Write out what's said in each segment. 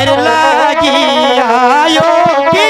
এর লাগিয়া কি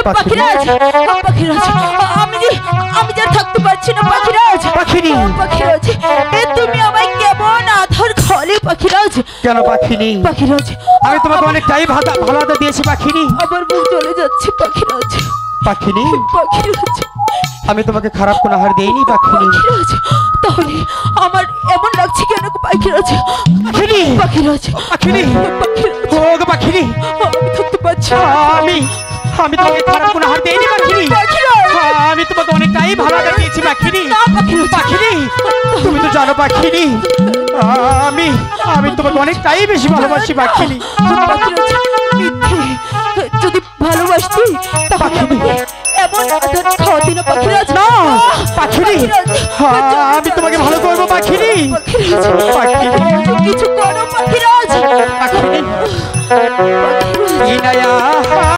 পাখিরাজ পাখিরাজ আমি যা থাকতে পারছি না পাখিরাজ পাখিনি পাখিরাজ তুমি আমায় কেমন আধার খালি পাখিরাজ কেন পাখিনি পাখিরাজ আমি তোমাকে অনেক টাইম ভালো দিয়েছি পাখিনি আবার মুখ চলে যাচ্ছে পাখিরাজ পাখিনি পাখিরাজ আমি তোমাকে খারাপ কোনো আহার দেইনি পাখিনি পাখিরাজ তাহলে আমার এমন লাগছে কেন গো পাখিরাজ? পাখিনি পাখিরাজ, পাখিনি পাখিরাজ, ও গো পাখিনি আমি থাকতে পারছি না। আমি আমি তোমাকে খারাপ কোনো হার দেইনি পাখিনি পাখিরাজ, আমি তোমাকে অনেকটাই ভালো আদর দিয়েছি পাখিনি না পাখিরাজ, পাখিনি তুমি তো জানো পাখিনি আমি আমি তোমাকে অনেকটাই বেশি ভালোবাসি পাখিনি পাখিরাজ, মিথ্যে। যদি ভালোবাসতি তাহলে আমাকে এমন আদর খাওয়াতি না পাখিরাজ। না পাখিনি আমি তোমাকে ভালো করবো পাখিনি পাখিরাজ, পাখিনি কিছু করো পাখিরাজ। পাখিনি পাখিরাজ। ইনায়া